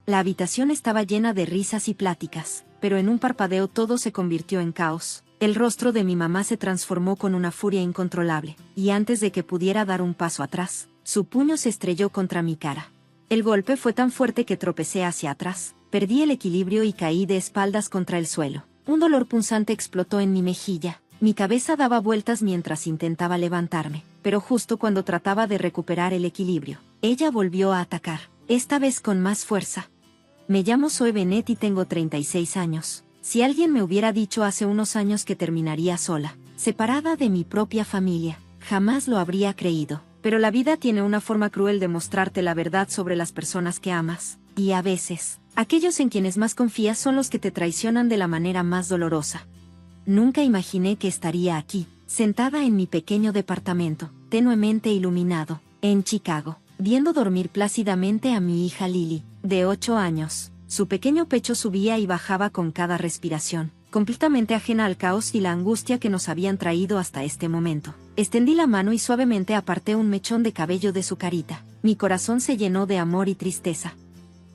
La habitación estaba llena de risas y pláticas, pero en un parpadeo todo se convirtió en caos. El rostro de mi mamá se transformó con una furia incontrolable, y antes de que pudiera dar un paso atrás, su puño se estrelló contra mi cara. El golpe fue tan fuerte que tropecé hacia atrás, perdí el equilibrio y caí de espaldas contra el suelo. Un dolor punzante explotó en mi mejilla. Mi cabeza daba vueltas mientras intentaba levantarme, pero justo cuando trataba de recuperar el equilibrio, ella volvió a atacar, esta vez con más fuerza. Me llamo Zoe Bennett y tengo 36 años. Si alguien me hubiera dicho hace unos años que terminaría sola, separada de mi propia familia, jamás lo habría creído. Pero la vida tiene una forma cruel de mostrarte la verdad sobre las personas que amas, y a veces, aquellos en quienes más confías son los que te traicionan de la manera más dolorosa. Nunca imaginé que estaría aquí, sentada en mi pequeño departamento, tenuemente iluminado, en Chicago, viendo dormir plácidamente a mi hija Lily, de 8 años. Su pequeño pecho subía y bajaba con cada respiración, completamente ajena al caos y la angustia que nos habían traído hasta este momento. Extendí la mano y suavemente aparté un mechón de cabello de su carita. Mi corazón se llenó de amor y tristeza.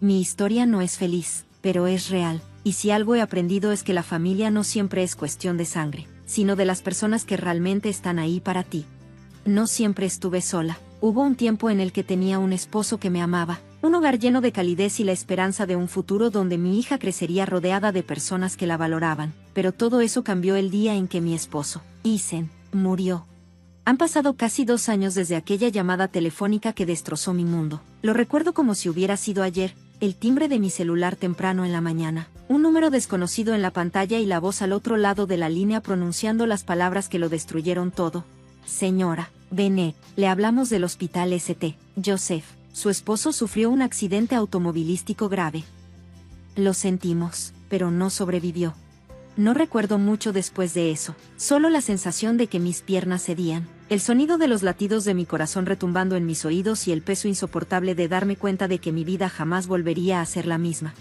Mi historia no es feliz, pero es real, y si algo he aprendido es que la familia no siempre es cuestión de sangre, sino de las personas que realmente están ahí para ti. No siempre estuve sola. Hubo un tiempo en el que tenía un esposo que me amaba, un hogar lleno de calidez y la esperanza de un futuro donde mi hija crecería rodeada de personas que la valoraban, pero todo eso cambió el día en que mi esposo, Ethan, murió. Han pasado casi 2 años desde aquella llamada telefónica que destrozó mi mundo. Lo recuerdo como si hubiera sido ayer, el timbre de mi celular temprano en la mañana, un número desconocido en la pantalla y la voz al otro lado de la línea pronunciando las palabras que lo destruyeron todo. Señora Bennett, le hablamos del hospital St. Joseph. Su esposo sufrió un accidente automovilístico grave. Lo sentimos, pero no sobrevivió. No recuerdo mucho después de eso, solo la sensación de que mis piernas cedían, el sonido de los latidos de mi corazón retumbando en mis oídos y el peso insoportable de darme cuenta de que mi vida jamás volvería a ser la misma.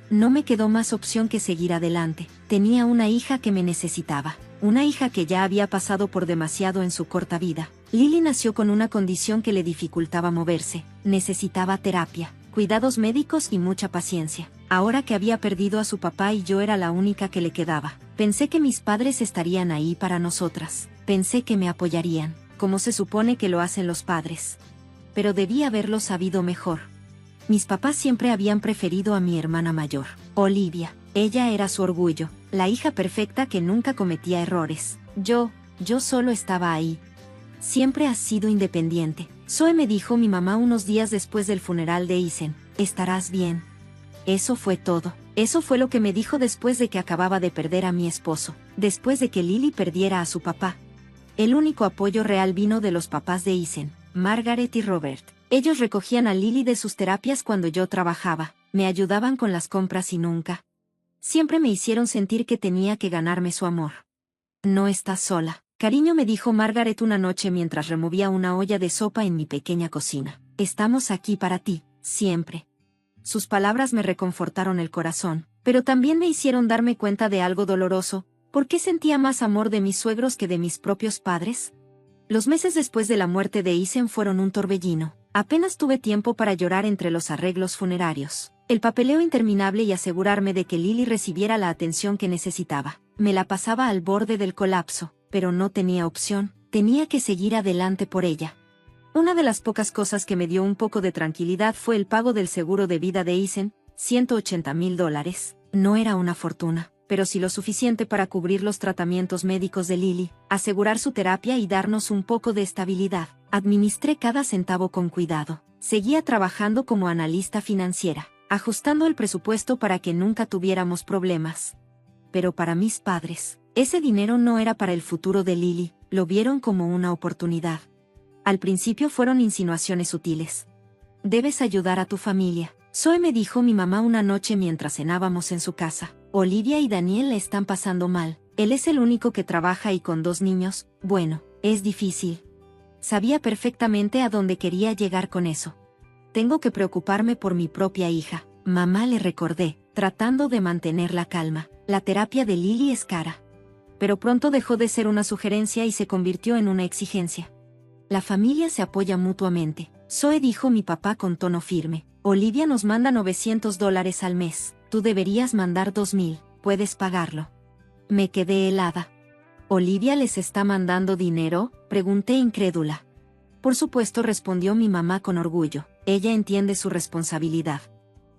No me quedó más opción que seguir adelante. Tenía una hija que me necesitaba, una hija que ya había pasado por demasiado en su corta vida. Lily nació con una condición que le dificultaba moverse, necesitaba terapia, cuidados médicos y mucha paciencia. Ahora que había perdido a su papá y yo era la única que le quedaba, pensé que mis padres estarían ahí para nosotras, pensé que me apoyarían, como se supone que lo hacen los padres. Pero debí haberlo sabido mejor. Mis papás siempre habían preferido a mi hermana mayor, Olivia. Ella era su orgullo, la hija perfecta que nunca cometía errores. Yo solo estaba ahí. Siempre has sido independiente. Zoe, me dijo mi mamá unos días después del funeral de Ethan. Estarás bien. Eso fue todo. Eso fue lo que me dijo después de que acababa de perder a mi esposo, después de que Lily perdiera a su papá. El único apoyo real vino de los papás de Ethan, Margaret y Robert. Ellos recogían a Lily de sus terapias cuando yo trabajaba, me ayudaban con las compras y nunca. Siempre me hicieron sentir que tenía que ganarme su amor. No estás sola, cariño, me dijo Margaret una noche mientras removía una olla de sopa en mi pequeña cocina. Estamos aquí para ti, siempre. Sus palabras me reconfortaron el corazón, pero también me hicieron darme cuenta de algo doloroso. ¿Por qué sentía más amor de mis suegros que de mis propios padres? Los meses después de la muerte de Ethan fueron un torbellino. Apenas tuve tiempo para llorar entre los arreglos funerarios, el papeleo interminable y asegurarme de que Lily recibiera la atención que necesitaba. Me la pasaba al borde del colapso, pero no tenía opción, tenía que seguir adelante por ella. Una de las pocas cosas que me dio un poco de tranquilidad fue el pago del seguro de vida de Ethan, $180,000. No era una fortuna, pero sí lo suficiente para cubrir los tratamientos médicos de Lily, asegurar su terapia y darnos un poco de estabilidad. Administré cada centavo con cuidado. Seguía trabajando como analista financiera, ajustando el presupuesto para que nunca tuviéramos problemas. Pero para mis padres, ese dinero no era para el futuro de Lily, lo vieron como una oportunidad. Al principio fueron insinuaciones sutiles. Debes ayudar a tu familia, Zoe, me dijo mi mamá una noche mientras cenábamos en su casa. Olivia y Daniel le están pasando mal. Él es el único que trabaja y con 2 niños, bueno, es difícil. Sabía perfectamente a dónde quería llegar con eso. Tengo que preocuparme por mi propia hija, mamá, le recordé, tratando de mantener la calma. La terapia de Lily es cara. Pero pronto dejó de ser una sugerencia y se convirtió en una exigencia. La familia se apoya mutuamente, Zoe, dijo mi papá con tono firme. Olivia nos manda $900 al mes. Tú deberías mandar 2,000. Puedes pagarlo. Me quedé helada. ¿Olivia les está mandando dinero?, pregunté incrédula. Por supuesto, respondió mi mamá con orgullo. Ella entiende su responsabilidad.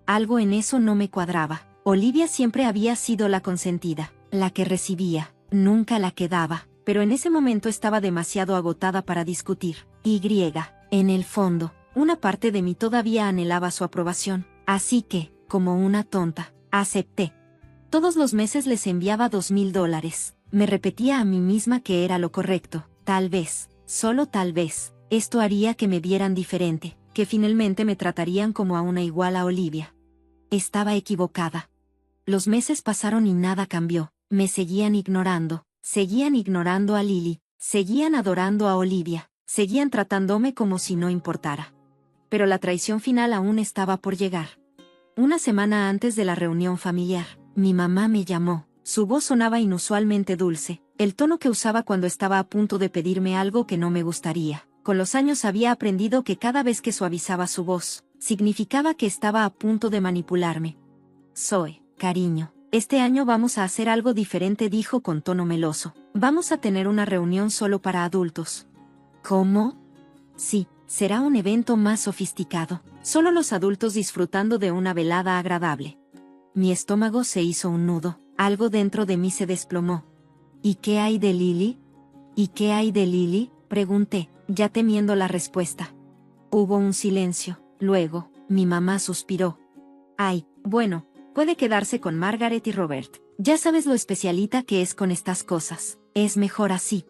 Algo en eso no me cuadraba. Olivia siempre había sido la consentida, la que recibía, nunca la que daba, pero en ese momento estaba demasiado agotada para discutir. En el fondo, una parte de mí todavía anhelaba su aprobación, así que, como una tonta, acepté. Todos los meses les enviaba $2,000. Me repetía a mí misma que era lo correcto. Tal vez, solo tal vez, esto haría que me vieran diferente, que finalmente me tratarían como a una igual a Olivia. Estaba equivocada. Los meses pasaron y nada cambió. Me seguían ignorando a Lily, seguían adorando a Olivia, seguían tratándome como si no importara. Pero la traición final aún estaba por llegar. Una semana antes de la reunión familiar, mi mamá me llamó. Su voz sonaba inusualmente dulce, el tono que usaba cuando estaba a punto de pedirme algo que no me gustaría. Con los años había aprendido que cada vez que suavizaba su voz, significaba que estaba a punto de manipularme. Zoe, cariño, este año vamos a hacer algo diferente, dijo con tono meloso. Vamos a tener una reunión solo para adultos. ¿Cómo? Sí, será un evento más sofisticado, solo los adultos disfrutando de una velada agradable. Mi estómago se hizo un nudo, algo dentro de mí se desplomó. ¿Y qué hay de Lily? ¿Y qué hay de Lily?, pregunté, ya temiendo la respuesta. Hubo un silencio, luego, mi mamá suspiró. Ay, bueno, puede quedarse con Margaret y Robert. Ya sabes lo especialita que es con estas cosas, es mejor así.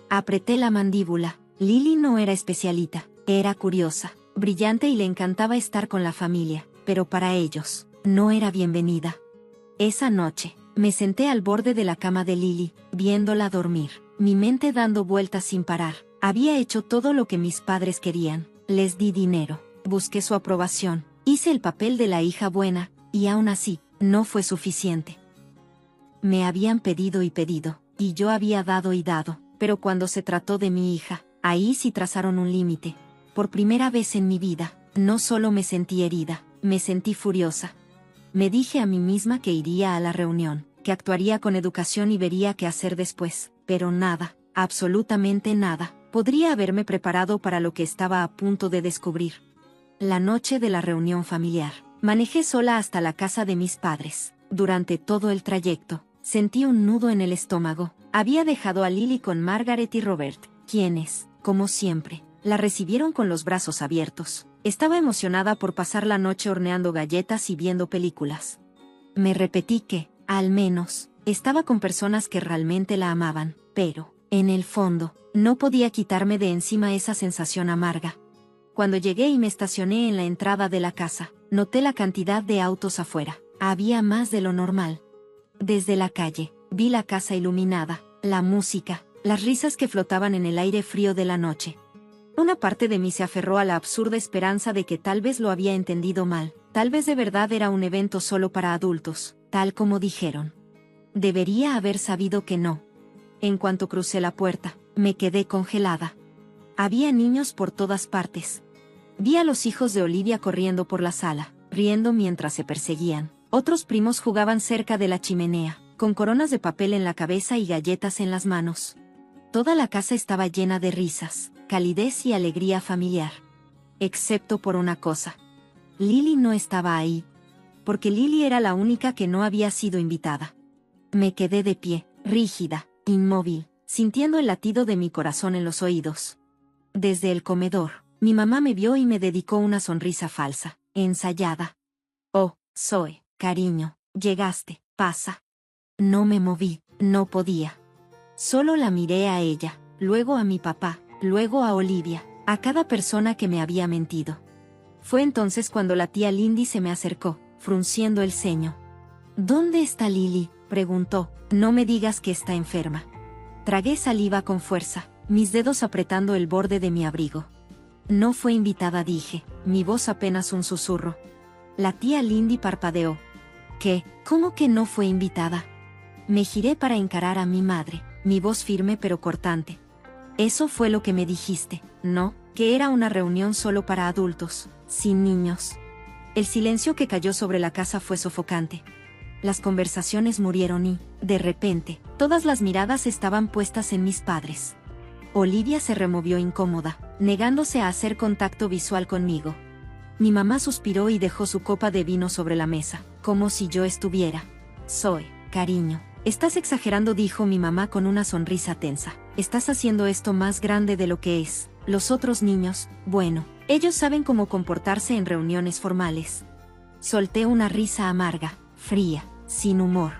Apreté la mandíbula. Lily no era especialita, era curiosa, brillante y le encantaba estar con la familia, pero para ellos, no era bienvenida. Esa noche, me senté al borde de la cama de Lily, viéndola dormir, mi mente dando vueltas sin parar. Había hecho todo lo que mis padres querían, les di dinero, busqué su aprobación, hice el papel de la hija buena, y aún así, no fue suficiente. Me habían pedido y pedido, y yo había dado y dado, pero cuando se trató de mi hija, ahí sí trazaron un límite. Por primera vez en mi vida, no solo me sentí herida, me sentí furiosa. Me dije a mí misma que iría a la reunión, que actuaría con educación y vería qué hacer después, pero nada, absolutamente nada, podría haberme preparado para lo que estaba a punto de descubrir. La noche de la reunión familiar, manejé sola hasta la casa de mis padres. Durante todo el trayecto, sentí un nudo en el estómago. Había dejado a Lily con Margaret y Robert, quienes, como siempre, la recibieron con los brazos abiertos. Estaba emocionada por pasar la noche horneando galletas y viendo películas. Me repetí que, al menos, estaba con personas que realmente la amaban, pero, en el fondo, no podía quitarme de encima esa sensación amarga. Cuando llegué y me estacioné en la entrada de la casa, noté la cantidad de autos afuera. Había más de lo normal. Desde la calle, vi la casa iluminada, la música, las risas que flotaban en el aire frío de la noche. Una parte de mí se aferró a la absurda esperanza de que tal vez lo había entendido mal, tal vez de verdad era un evento solo para adultos, tal como dijeron. Debería haber sabido que no. En cuanto crucé la puerta, me quedé congelada. Había niños por todas partes. Vi a los hijos de Olivia corriendo por la sala, riendo mientras se perseguían. Otros primos jugaban cerca de la chimenea, con coronas de papel en la cabeza y galletas en las manos. Toda la casa estaba llena de risas, calidez y alegría familiar. Excepto por una cosa. Lily no estaba ahí. Porque Lily era la única que no había sido invitada. Me quedé de pie, rígida, inmóvil, sintiendo el latido de mi corazón en los oídos. Desde el comedor, mi mamá me vio y me dedicó una sonrisa falsa, ensayada. Oh, Zoe, cariño, llegaste, pasa. No me moví, no podía. Solo la miré a ella, luego a mi papá, luego a Olivia, a cada persona que me había mentido. Fue entonces cuando la tía Lindy se me acercó, frunciendo el ceño. ¿Dónde está Lily?, preguntó. No me digas que está enferma. Tragué saliva con fuerza, mis dedos apretando el borde de mi abrigo. No fue invitada, dije, mi voz apenas un susurro. La tía Lindy parpadeó. ¿Qué? ¿Cómo que no fue invitada? Me giré para encarar a mi madre, mi voz firme pero cortante. Eso fue lo que me dijiste, ¿no? Que era una reunión solo para adultos, sin niños. El silencio que cayó sobre la casa fue sofocante. Las conversaciones murieron y, de repente, todas las miradas estaban puestas en mis padres. Olivia se removió incómoda, negándose a hacer contacto visual conmigo. Mi mamá suspiró y dejó su copa de vino sobre la mesa, como si yo estuviera. Zoe, cariño, estás exagerando, dijo mi mamá con una sonrisa tensa. Estás haciendo esto más grande de lo que es. Los otros niños, bueno, ellos saben cómo comportarse en reuniones formales. Solté una risa amarga, fría, sin humor.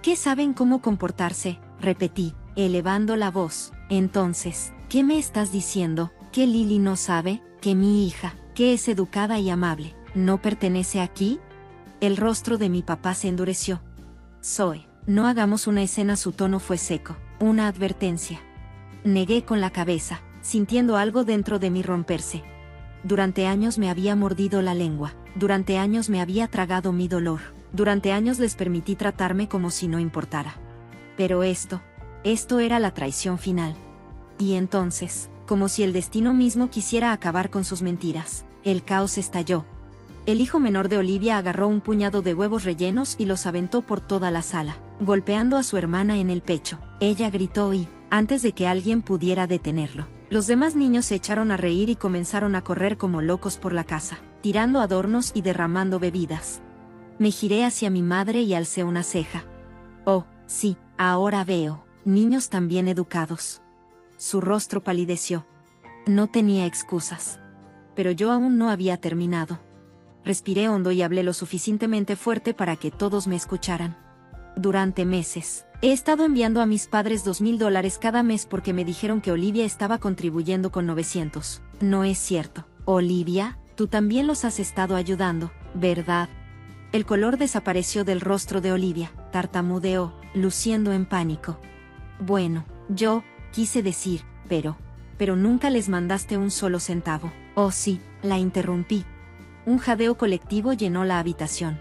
¿Qué saben cómo comportarse? Repetí, elevando la voz. Entonces, ¿qué me estás diciendo? ¿Que Lily no sabe? ¿Que mi hija, que es educada y amable, no pertenece aquí? El rostro de mi papá se endureció. Zoe, no hagamos una escena. Su tono fue seco, una advertencia. Negué con la cabeza, sintiendo algo dentro de mí romperse. Durante años me había mordido la lengua, durante años me había tragado mi dolor, durante años les permití tratarme como si no importara. Pero esto era la traición final. Y entonces, como si el destino mismo quisiera acabar con sus mentiras, el caos estalló. El hijo menor de Olivia agarró un puñado de huevos rellenos y los aventó por toda la sala, golpeando a su hermana en el pecho. Ella gritó y, antes de que alguien pudiera detenerlo, los demás niños se echaron a reír y comenzaron a correr como locos por la casa, tirando adornos y derramando bebidas. Me giré hacia mi madre y alcé una ceja. Oh, sí, ahora veo, niños tan bien educados. Su rostro palideció. No tenía excusas. Pero yo aún no había terminado. Respiré hondo y hablé lo suficientemente fuerte para que todos me escucharan. Durante meses, he estado enviando a mis padres $2,000 cada mes porque me dijeron que Olivia estaba contribuyendo con 900. No es cierto. Olivia, tú también los has estado ayudando, ¿verdad? El color desapareció del rostro de Olivia, tartamudeó, luciendo en pánico. Bueno, yo, quise decir, pero nunca les mandaste un solo centavo. Oh sí, la interrumpí. Un jadeo colectivo llenó la habitación.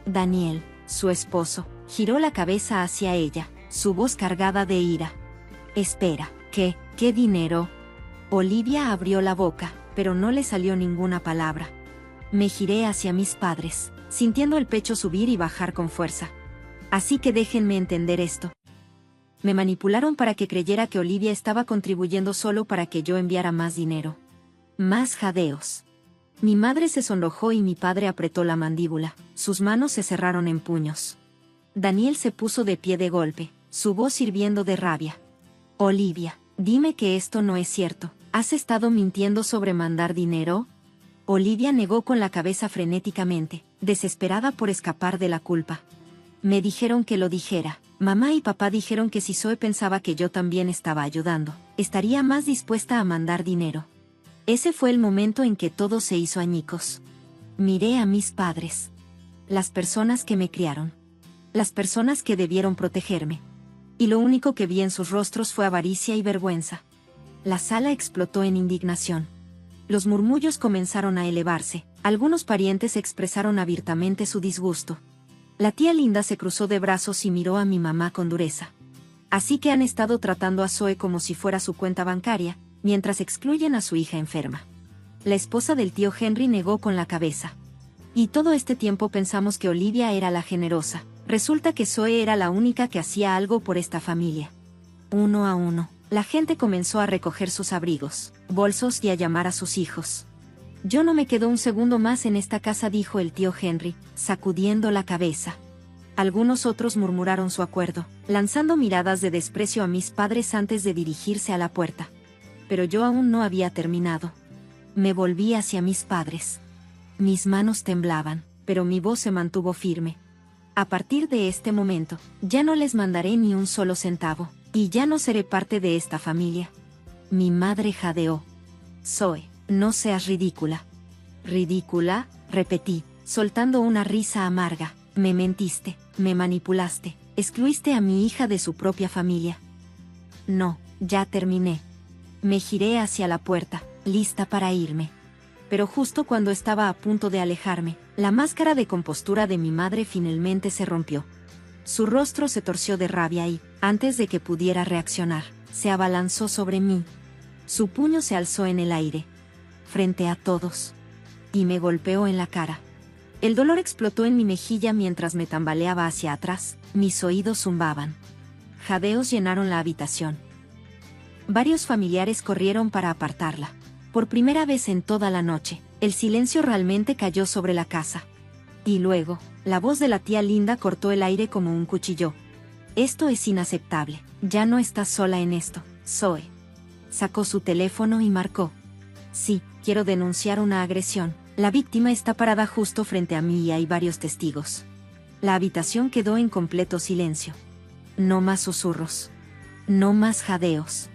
Daniel, su esposo, giró la cabeza hacia ella, su voz cargada de ira. Espera, ¿qué dinero? Olivia abrió la boca, pero no le salió ninguna palabra. Me giré hacia mis padres, sintiendo el pecho subir y bajar con fuerza. Así que déjenme entender esto. Me manipularon para que creyera que Olivia estaba contribuyendo solo para que yo enviara más dinero. Más jadeos. Mi madre se sonrojó y mi padre apretó la mandíbula, sus manos se cerraron en puños. Daniel se puso de pie de golpe, su voz hirviendo de rabia. Olivia, dime que esto no es cierto. ¿Has estado mintiendo sobre mandar dinero? Olivia negó con la cabeza frenéticamente, desesperada por escapar de la culpa. Me dijeron que lo dijera. Mamá y papá dijeron que si Zoe pensaba que yo también estaba ayudando, estaría más dispuesta a mandar dinero. Ese fue el momento en que todo se hizo añicos. Miré a mis padres. Las personas que me criaron. Las personas que debieron protegerme. Y lo único que vi en sus rostros fue avaricia y vergüenza. La sala explotó en indignación. Los murmullos comenzaron a elevarse, algunos parientes expresaron abiertamente su disgusto. La tía Linda se cruzó de brazos y miró a mi mamá con dureza. Así que han estado tratando a Zoe como si fuera su cuenta bancaria, mientras excluyen a su hija enferma. La esposa del tío Henry negó con la cabeza. Y todo este tiempo pensamos que Olivia era la generosa. Resulta que Zoe era la única que hacía algo por esta familia. Uno a uno, la gente comenzó a recoger sus abrigos, bolsos y a llamar a sus hijos. Yo no me quedo un segundo más en esta casa, dijo el tío Henry, sacudiendo la cabeza. Algunos otros murmuraron su acuerdo, lanzando miradas de desprecio a mis padres antes de dirigirse a la puerta. Pero yo aún no había terminado. Me volví hacia mis padres. Mis manos temblaban, pero mi voz se mantuvo firme. A partir de este momento, ya no les mandaré ni un solo centavo, y ya no seré parte de esta familia. Mi madre jadeó. Zoe, no seas ridícula. ¿Ridícula? Repetí, soltando una risa amarga. Me mentiste, me manipulaste, excluiste a mi hija de su propia familia. No, ya terminé. Me giré hacia la puerta, lista para irme. Pero justo cuando estaba a punto de alejarme, la máscara de compostura de mi madre finalmente se rompió. Su rostro se torció de rabia y, antes de que pudiera reaccionar, se abalanzó sobre mí. Su puño se alzó en el aire, frente a todos, y me golpeó en la cara. El dolor explotó en mi mejilla mientras me tambaleaba hacia atrás, mis oídos zumbaban. Jadeos llenaron la habitación. Varios familiares corrieron para apartarla. Por primera vez en toda la noche, el silencio realmente cayó sobre la casa. Y luego, la voz de la tía Linda cortó el aire como un cuchillo. Esto es inaceptable. Ya no estás sola en esto, Zoe. Sacó su teléfono y marcó. Sí, quiero denunciar una agresión. La víctima está parada justo frente a mí y hay varios testigos. La habitación quedó en completo silencio. No más susurros. No más jadeos.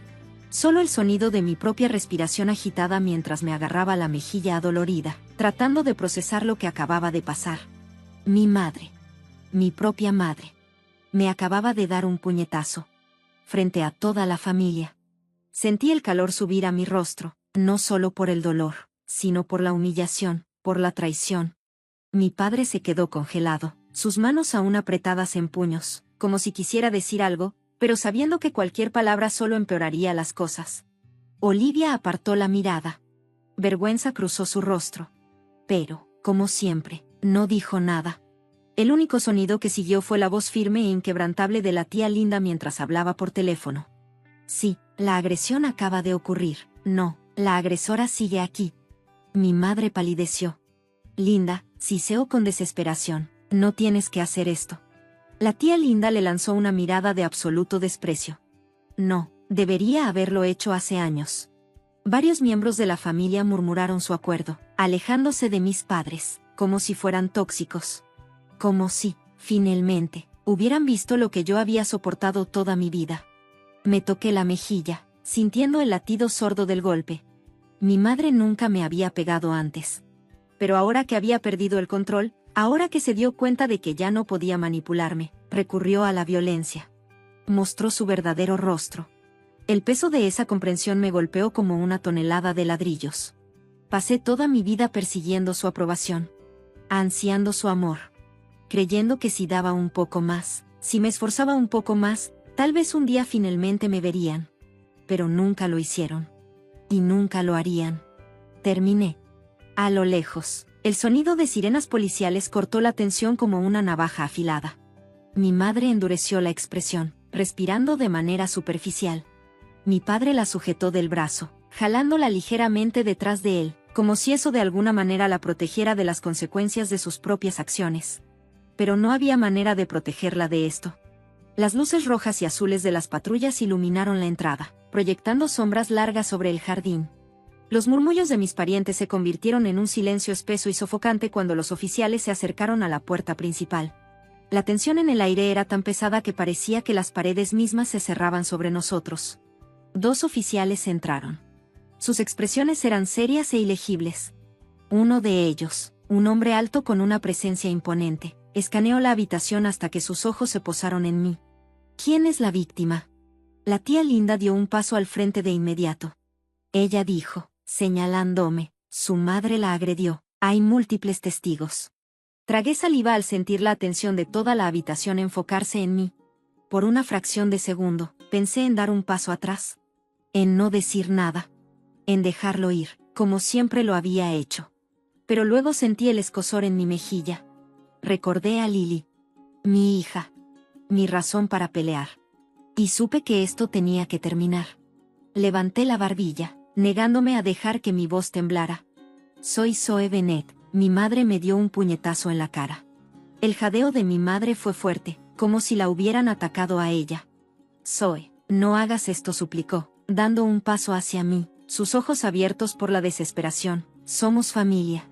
Solo el sonido de mi propia respiración agitada mientras me agarraba la mejilla adolorida, tratando de procesar lo que acababa de pasar. Mi madre. Mi propia madre. Me acababa de dar un puñetazo. Frente a toda la familia. Sentí el calor subir a mi rostro, no solo por el dolor, sino por la humillación, por la traición. Mi padre se quedó congelado, sus manos aún apretadas en puños, como si quisiera decir algo, pero sabiendo que cualquier palabra solo empeoraría las cosas. Olivia apartó la mirada. Vergüenza cruzó su rostro. Pero, como siempre, no dijo nada. El único sonido que siguió fue la voz firme e inquebrantable de la tía Linda mientras hablaba por teléfono. Sí, la agresión acaba de ocurrir. No, la agresora sigue aquí. Mi madre palideció. Linda, siseó con desesperación, no tienes que hacer esto. La tía Linda le lanzó una mirada de absoluto desprecio. No, debería haberlo hecho hace años. Varios miembros de la familia murmuraron su acuerdo, alejándose de mis padres, como si fueran tóxicos. Como si, finalmente, hubieran visto lo que yo había soportado toda mi vida. Me toqué la mejilla, sintiendo el latido sordo del golpe. Mi madre nunca me había pegado antes. Pero ahora que había perdido el control, ahora que se dio cuenta de que ya no podía manipularme, recurrió a la violencia. Mostró su verdadero rostro. El peso de esa comprensión me golpeó como una tonelada de ladrillos. Pasé toda mi vida persiguiendo su aprobación, ansiando su amor, creyendo que si daba un poco más, si me esforzaba un poco más, tal vez un día finalmente me verían. Pero nunca lo hicieron. Y nunca lo harían. Terminé. A lo lejos, el sonido de sirenas policiales cortó la tensión como una navaja afilada. Mi madre endureció la expresión, respirando de manera superficial. Mi padre la sujetó del brazo, jalándola ligeramente detrás de él, como si eso de alguna manera la protegiera de las consecuencias de sus propias acciones. Pero no había manera de protegerla de esto. Las luces rojas y azules de las patrullas iluminaron la entrada, proyectando sombras largas sobre el jardín. Los murmullos de mis parientes se convirtieron en un silencio espeso y sofocante cuando los oficiales se acercaron a la puerta principal. La tensión en el aire era tan pesada que parecía que las paredes mismas se cerraban sobre nosotros. 2 oficiales entraron. Sus expresiones eran serias e ilegibles. Uno de ellos, un hombre alto con una presencia imponente, escaneó la habitación hasta que sus ojos se posaron en mí. ¿Quién es la víctima? La tía Linda dio un paso al frente de inmediato. Ella dijo, señalándome, su madre la agredió, hay múltiples testigos. Tragué saliva al sentir la atención de toda la habitación enfocarse en mí. Por una fracción de segundo, pensé en dar un paso atrás. En no decir nada. En dejarlo ir, como siempre lo había hecho. Pero luego sentí el escozor en mi mejilla. Recordé a Lily. Mi hija. Mi razón para pelear. Y supe que esto tenía que terminar. Levanté la barbilla, negándome a dejar que mi voz temblara. Soy Zoe Bennett. Mi madre me dio un puñetazo en la cara. El jadeo de mi madre fue fuerte, como si la hubieran atacado a ella. Zoe, no hagas esto, suplicó, dando un paso hacia mí, sus ojos abiertos por la desesperación. Somos familia.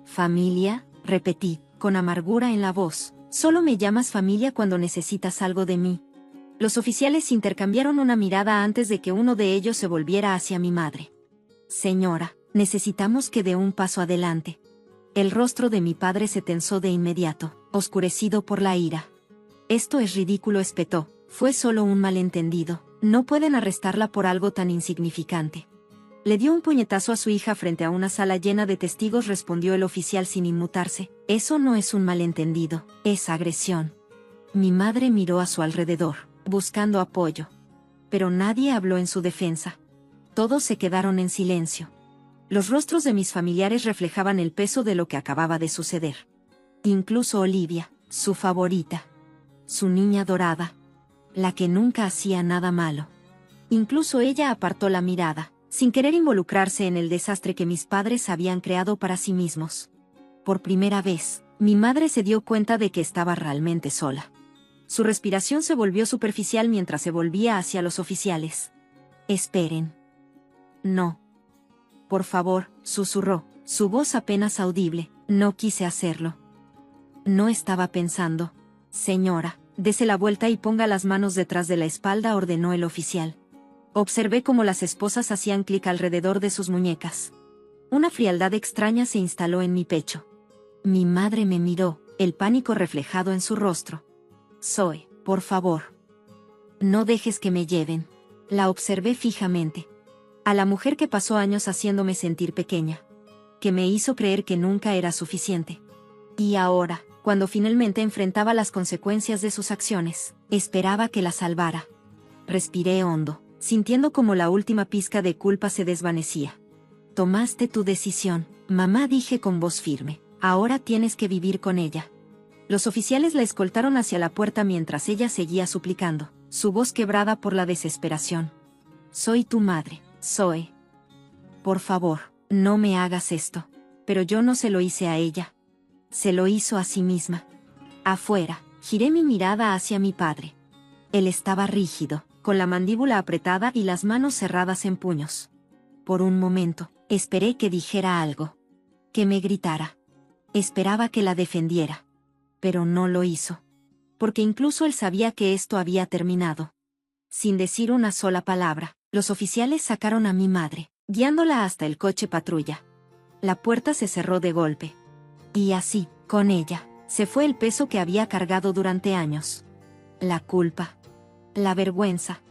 ¿Familia? Repetí, con amargura en la voz. Solo me llamas familia cuando necesitas algo de mí. Los oficiales intercambiaron una mirada antes de que uno de ellos se volviera hacia mi madre. Señora, necesitamos que dé un paso adelante. El rostro de mi padre se tensó de inmediato, oscurecido por la ira. Esto es ridículo, espetó. Fue solo un malentendido. No pueden arrestarla por algo tan insignificante. Le dio un puñetazo a su hija frente a una sala llena de testigos, respondió el oficial sin inmutarse. Eso no es un malentendido, es agresión. Mi madre miró a su alrededor, buscando apoyo. Pero nadie habló en su defensa. Todos se quedaron en silencio. Los rostros de mis familiares reflejaban el peso de lo que acababa de suceder. Incluso Olivia, su favorita. Su niña dorada. La que nunca hacía nada malo. Incluso ella apartó la mirada, sin querer involucrarse en el desastre que mis padres habían creado para sí mismos. Por primera vez, mi madre se dio cuenta de que estaba realmente sola. Su respiración se volvió superficial mientras se volvía hacia los oficiales. Esperen. No. Por favor, susurró, su voz apenas audible. No quise hacerlo. No estaba pensando. Señora, dese la vuelta y ponga las manos detrás de la espalda, ordenó el oficial. Observé cómo las esposas hacían clic alrededor de sus muñecas. Una frialdad extraña se instaló en mi pecho. Mi madre me miró, el pánico reflejado en su rostro. Zoe, por favor. No dejes que me lleven. La observé fijamente. A la mujer que pasó años haciéndome sentir pequeña. Que me hizo creer que nunca era suficiente. Y ahora, cuando finalmente enfrentaba las consecuencias de sus acciones, esperaba que la salvara. Respiré hondo, sintiendo como la última pizca de culpa se desvanecía. Tomaste tu decisión, mamá, dije con voz firme. Ahora tienes que vivir con ella. Los oficiales la escoltaron hacia la puerta mientras ella seguía suplicando, su voz quebrada por la desesperación. Soy tu madre, Zoe. Por favor, no me hagas esto. Pero yo no se lo hice a ella. Se lo hizo a sí misma. Afuera, giré mi mirada hacia mi padre. Él estaba rígido, con la mandíbula apretada y las manos cerradas en puños. Por un momento, esperé que dijera algo. Que me gritara. Esperaba que la defendiera. Pero no lo hizo. Porque incluso él sabía que esto había terminado. Sin decir una sola palabra, los oficiales sacaron a mi madre, guiándola hasta el coche patrulla. La puerta se cerró de golpe. Y así, con ella, se fue el peso que había cargado durante años. La culpa. La vergüenza.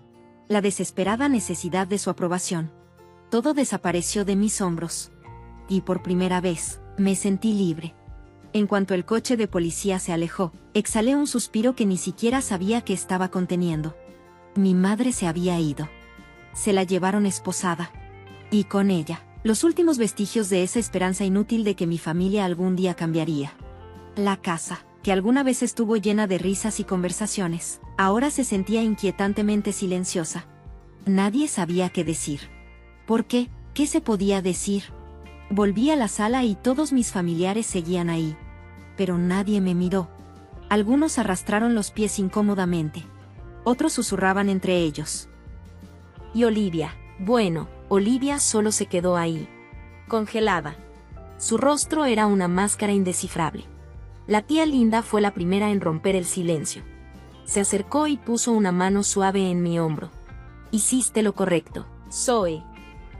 La desesperada necesidad de su aprobación. Todo desapareció de mis hombros. Y por primera vez, me sentí libre. En cuanto el coche de policía se alejó, exhalé un suspiro que ni siquiera sabía que estaba conteniendo. Mi madre se había ido. Se la llevaron esposada. Y con ella, los últimos vestigios de esa esperanza inútil de que mi familia algún día cambiaría. La casa, que alguna vez estuvo llena de risas y conversaciones, ahora se sentía inquietantemente silenciosa. Nadie sabía qué decir. ¿Por qué? ¿Qué se podía decir? Volví a la sala y todos mis familiares seguían ahí. Pero nadie me miró. Algunos arrastraron los pies incómodamente. Otros susurraban entre ellos. Y Olivia, bueno, Olivia solo se quedó ahí. Congelada. Su rostro era una máscara indescifrable. La tía Linda fue la primera en romper el silencio. Se acercó y puso una mano suave en mi hombro. Hiciste lo correcto, Zoe.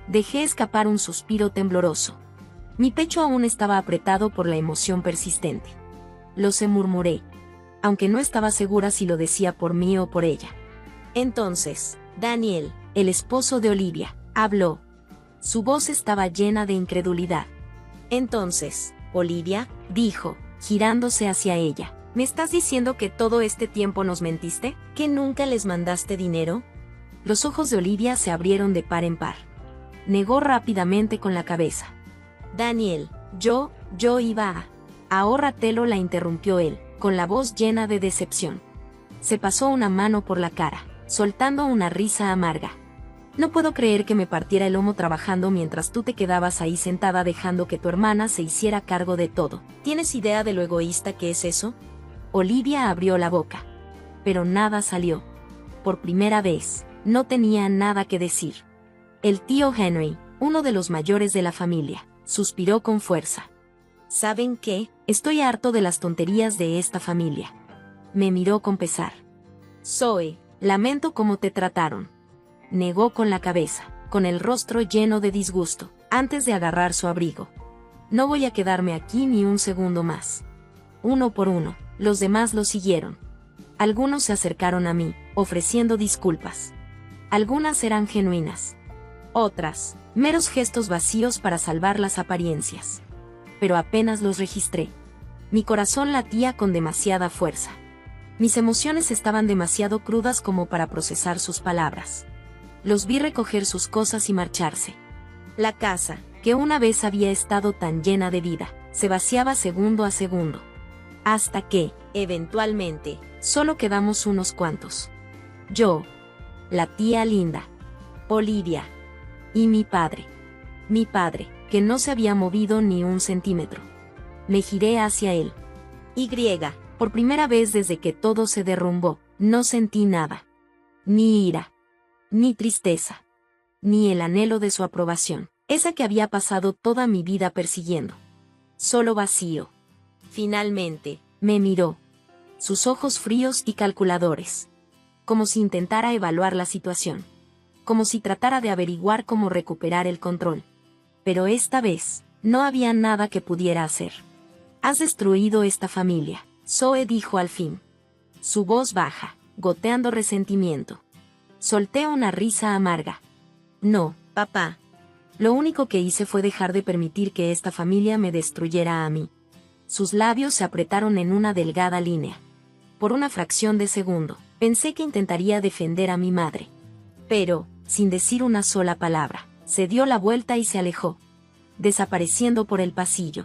Dejé escapar un suspiro tembloroso. Mi pecho aún estaba apretado por la emoción persistente. Lo sé, murmuré, aunque no estaba segura si lo decía por mí o por ella. Entonces, Daniel, el esposo de Olivia, habló. Su voz estaba llena de incredulidad. Entonces, Olivia, dijo, girándose hacia ella, ¿me estás diciendo que todo este tiempo nos mentiste? ¿Que nunca les mandaste dinero? Los ojos de Olivia se abrieron de par en par. Negó rápidamente con la cabeza. Daniel, yo iba a... Ahórratelo, la interrumpió él, con la voz llena de decepción. Se pasó una mano por la cara, soltando una risa amarga. No puedo creer que me partiera el lomo trabajando mientras tú te quedabas ahí sentada dejando que tu hermana se hiciera cargo de todo. ¿Tienes idea de lo egoísta que es eso? Olivia abrió la boca. Pero nada salió. Por primera vez, no tenía nada que decir. El tío Henry, uno de los mayores de la familia, suspiró con fuerza. ¿Saben qué? Estoy harto de las tonterías de esta familia. Me miró con pesar. Zoe, lamento cómo te trataron. Negó con la cabeza, con el rostro lleno de disgusto, antes de agarrar su abrigo. No voy a quedarme aquí ni un segundo más. Uno por uno, los demás lo siguieron. Algunos se acercaron a mí, ofreciendo disculpas. Algunas eran genuinas. Otras, meros gestos vacíos para salvar las apariencias. Pero apenas los registré. Mi corazón latía con demasiada fuerza. Mis emociones estaban demasiado crudas como para procesar sus palabras. Los vi recoger sus cosas y marcharse. La casa, que una vez había estado tan llena de vida, se vaciaba segundo a segundo. Hasta que, eventualmente, solo quedamos unos cuantos. Yo, la tía Linda, Olivia, y mi padre. Mi padre, que no se había movido ni un centímetro. Me giré hacia él. Por primera vez desde que todo se derrumbó, no sentí nada. Ni ira, ni tristeza, ni el anhelo de su aprobación, esa que había pasado toda mi vida persiguiendo. Solo vacío. Finalmente, me miró. Sus ojos fríos y calculadores. Como si intentara evaluar la situación. Como si tratara de averiguar cómo recuperar el control. Pero esta vez, no había nada que pudiera hacer. Has destruido esta familia, Zoe dijo al fin. Su voz baja, goteando resentimiento. Solté una risa amarga. No, papá. Lo único que hice fue dejar de permitir que esta familia me destruyera a mí. Sus labios se apretaron en una delgada línea. Por una fracción de segundo, pensé que intentaría defender a mi madre. Pero, sin decir una sola palabra, se dio la vuelta y se alejó, desapareciendo por el pasillo.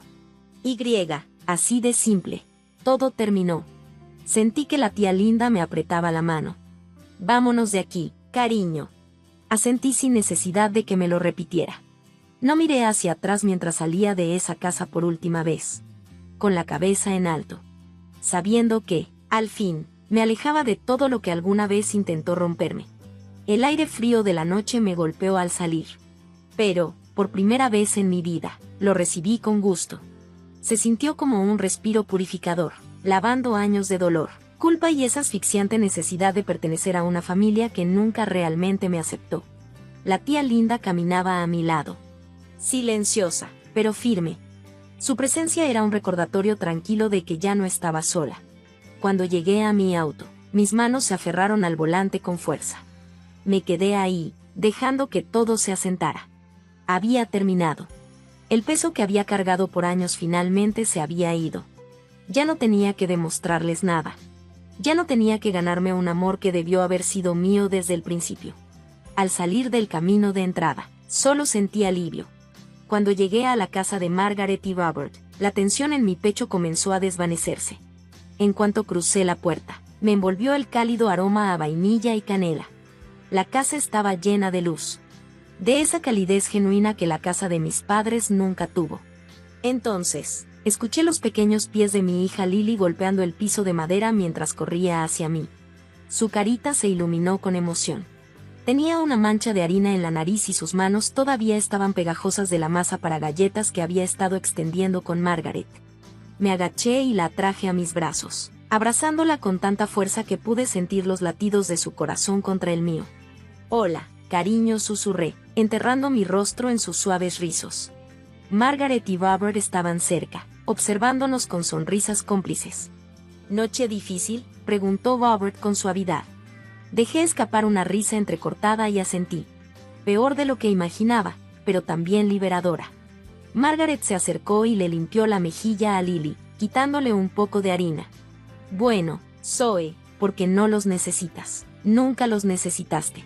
Así de simple. Todo terminó. Sentí que la tía Linda me apretaba la mano. Vámonos de aquí, cariño. Asentí sin necesidad de que me lo repitiera. No miré hacia atrás mientras salía de esa casa por última vez. Con la cabeza en alto. Sabiendo que, al fin, me alejaba de todo lo que alguna vez intentó romperme. El aire frío de la noche me golpeó al salir. Pero, por primera vez en mi vida, lo recibí con gusto. Se sintió como un respiro purificador, lavando años de dolor, culpa y esa asfixiante necesidad de pertenecer a una familia que nunca realmente me aceptó. La tía Linda caminaba a mi lado. Silenciosa, pero firme. Su presencia era un recordatorio tranquilo de que ya no estaba sola. Cuando llegué a mi auto, mis manos se aferraron al volante con fuerza. Me quedé ahí, dejando que todo se asentara. Había terminado. El peso que había cargado por años finalmente se había ido. Ya no tenía que demostrarles nada. Ya no tenía que ganarme un amor que debió haber sido mío desde el principio. Al salir del camino de entrada, solo sentí alivio. Cuando llegué a la casa de Margaret y Robert, la tensión en mi pecho comenzó a desvanecerse. En cuanto crucé la puerta, me envolvió el cálido aroma a vainilla y canela. La casa estaba llena de luz. De esa calidez genuina que la casa de mis padres nunca tuvo. Entonces, escuché los pequeños pies de mi hija Lily golpeando el piso de madera mientras corría hacia mí. Su carita se iluminó con emoción. Tenía una mancha de harina en la nariz y sus manos todavía estaban pegajosas de la masa para galletas que había estado extendiendo con Margaret. Me agaché y la atraje a mis brazos, abrazándola con tanta fuerza que pude sentir los latidos de su corazón contra el mío. Hola, cariño, susurré, enterrando mi rostro en sus suaves rizos. Margaret y Robert estaban cerca, observándonos con sonrisas cómplices. ¿Noche difícil?, preguntó Robert con suavidad. Dejé escapar una risa entrecortada y asentí. Peor de lo que imaginaba, pero también liberadora. Margaret se acercó y le limpió la mejilla a Lily, quitándole un poco de harina. Bueno, Zoe, porque no los necesitas. Nunca los necesitaste.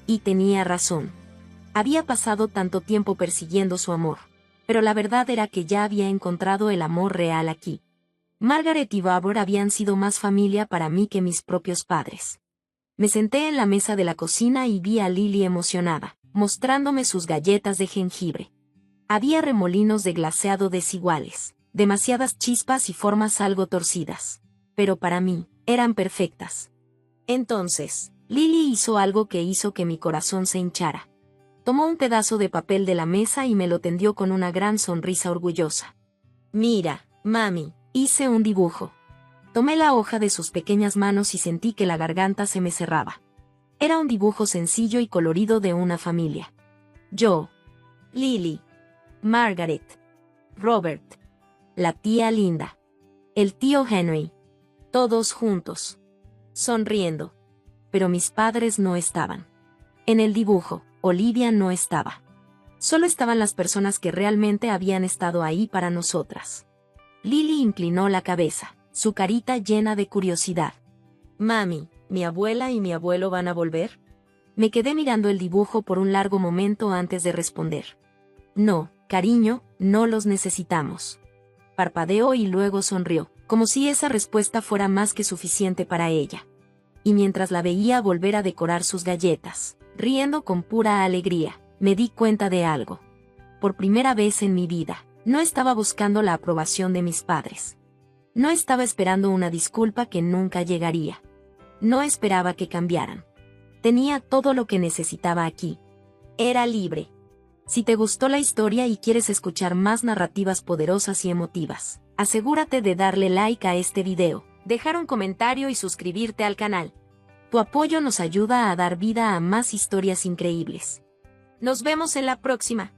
Y tenía razón. Había pasado tanto tiempo persiguiendo su amor. Pero la verdad era que ya había encontrado el amor real aquí. Margaret y Robert habían sido más familia para mí que mis propios padres. Me senté en la mesa de la cocina y vi a Lily emocionada, mostrándome sus galletas de jengibre. Había remolinos de glaseado desiguales, demasiadas chispas y formas algo torcidas. Pero para mí, eran perfectas. Entonces, Lily hizo algo que hizo que mi corazón se hinchara. Tomó un pedazo de papel de la mesa y me lo tendió con una gran sonrisa orgullosa. Mira, mami, hice un dibujo. Tomé la hoja de sus pequeñas manos y sentí que la garganta se me cerraba. Era un dibujo sencillo y colorido de una familia. Yo, Lily, Margaret, Robert, la tía Linda, el tío Henry, todos juntos, sonriendo. Pero mis padres no estaban. En el dibujo, Olivia no estaba. Solo estaban las personas que realmente habían estado ahí para nosotras. Lily inclinó la cabeza, su carita llena de curiosidad. Mami, ¿mi abuela y mi abuelo van a volver? Me quedé mirando el dibujo por un largo momento antes de responder. No, cariño, no los necesitamos. Parpadeó y luego sonrió. como si esa respuesta fuera más que suficiente para ella. Y mientras la veía volver a decorar sus galletas, riendo con pura alegría, me di cuenta de algo. Por primera vez en mi vida, no estaba buscando la aprobación de mis padres. No estaba esperando una disculpa que nunca llegaría. No esperaba que cambiaran. Tenía todo lo que necesitaba aquí. Era libre. Si te gustó la historia y quieres escuchar más narrativas poderosas y emotivas, asegúrate de darle like a este video, dejar un comentario y suscribirte al canal. Tu apoyo nos ayuda a dar vida a más historias increíbles. Nos vemos en la próxima.